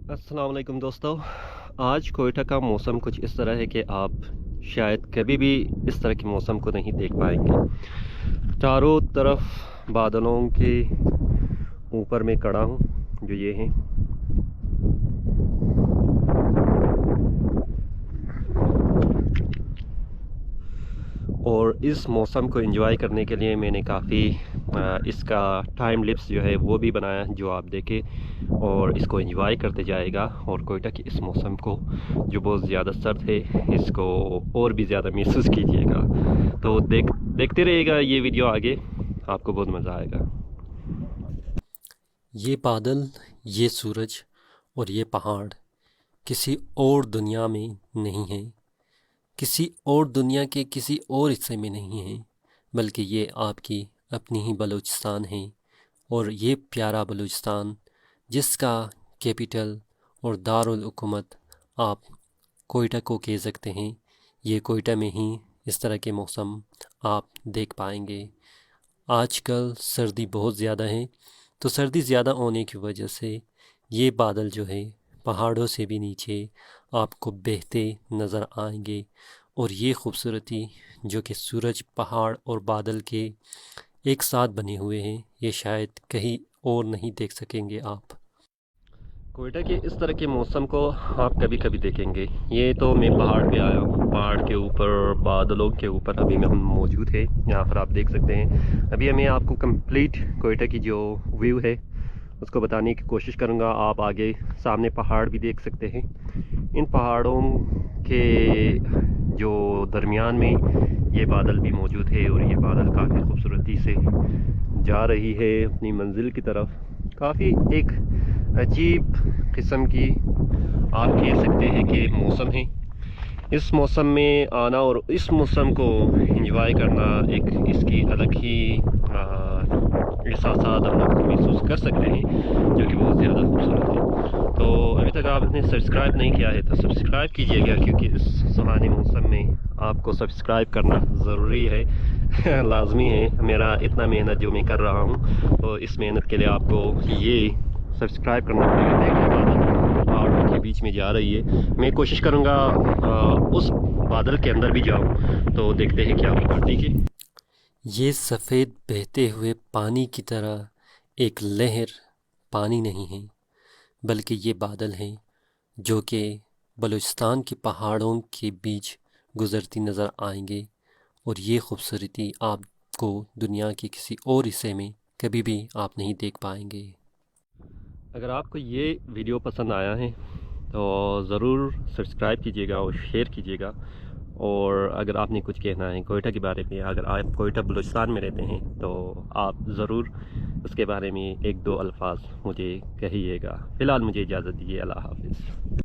अस्सलाम वालेकुम दोस्तों। आज कोयटा का मौसम कुछ इस तरह है कि आप शायद कभी भी इस तरह के मौसम को नहीं देख पाएंगे। चारों तरफ बादलों के ऊपर मैं खड़ा हूँ, जो ये हैं। और इस मौसम को एंजॉय करने के लिए मैंने काफ़ी इसका टाइम लिप्स जो है वो भी बनाया, जो आप देखें और इसको एंजॉय करते जाएगा। और कोयटा के इस मौसम को, जो बहुत ज़्यादा सर्द है, इसको और भी ज़्यादा महसूस कीजिएगा। तो देखते रहिएगा ये वीडियो, आगे आपको बहुत मज़ा आएगा। ये बादल, ये सूरज और ये पहाड़ किसी और दुनिया में नहीं हैं, किसी और दुनिया के किसी और हिस्से में नहीं हैं, बल्कि ये आपकी अपनी ही बलूचिस्तान है। और ये प्यारा बलूचिस्तान, जिसका कैपिटल और दारुल हुकूमत आप कोयटा को कह सकते हैं, ये कोयटा में ही इस तरह के मौसम आप देख पाएंगे। आजकल सर्दी बहुत ज़्यादा है, तो सर्दी ज़्यादा होने की वजह से ये बादल जो है पहाड़ों से भी नीचे आपको बहते नज़र आएंगे। और ये खूबसूरती जो कि सूरज, पहाड़ और बादल के एक साथ बने हुए हैं, ये शायद कहीं और नहीं देख सकेंगे आप। कोयटा के इस तरह के मौसम को आप कभी कभी देखेंगे। ये तो मैं पहाड़ पे आया हूँ, पहाड़ के ऊपर बादलों के ऊपर अभी हम मौजूद है। यहाँ पर आप देख सकते हैं। अभी मैं आपको कंप्लीट कोयटा की जो व्यू है उसको बताने की कोशिश करूँगा। आप आगे सामने पहाड़ भी देख सकते हैं। इन पहाड़ों के जो दरमियान में ये बादल भी मौजूद है, और ये बादल काफ़ी खूबसूरती से जा रही है अपनी मंजिल की तरफ। काफ़ी एक अजीब किस्म की आप कह सकते हैं कि मौसम है। इस मौसम में आना और इस मौसम को एंजॉय करना, एक इसकी अलग ही एहसासात हम लोग महसूस कर सकते हैं, जो कि बहुत ज़्यादा खूबसूरत है। तो अभी तक आपने सब्सक्राइब नहीं किया है तो सब्सक्राइब कीजिएगा, क्योंकि इस सुहाने मौसम में आपको सब्सक्राइब करना ज़रूरी है। लाजमी है। मेरा इतना मेहनत जो मैं कर रहा हूँ, तो इस मेहनत के लिए आपको ये सब्सक्राइब करना पड़ेगा। देखने बादल पहाड़ों के बीच में जा रही है। मैं कोशिश करूँगा उस बादल के अंदर भी जाऊँ, तो देखते हैं क्या होगा। ठीक है। ये सफ़ेद बहते हुए पानी की तरह एक लहर पानी नहीं है, बल्कि ये बादल हैं जो कि बलूचिस्तान के पहाड़ों के बीच गुज़रती नज़र आएंगे। और ये खूबसूरती आपको दुनिया के किसी और हिस्से में कभी भी आप नहीं देख पाएंगे। अगर आपको ये वीडियो पसंद आया है तो ज़रूर सब्सक्राइब कीजिएगा और शेयर कीजिएगा। और अगर आपने कुछ कहना है कोयटा के बारे में, अगर आप कोयटा बलूचिस्तान में रहते हैं, तो आप ज़रूर उसके बारे में एक दो अल्फाज मुझे कहिएगा। फ़िलहाल मुझे इजाज़त दीजिए। अल्लाह हाफ़िज़।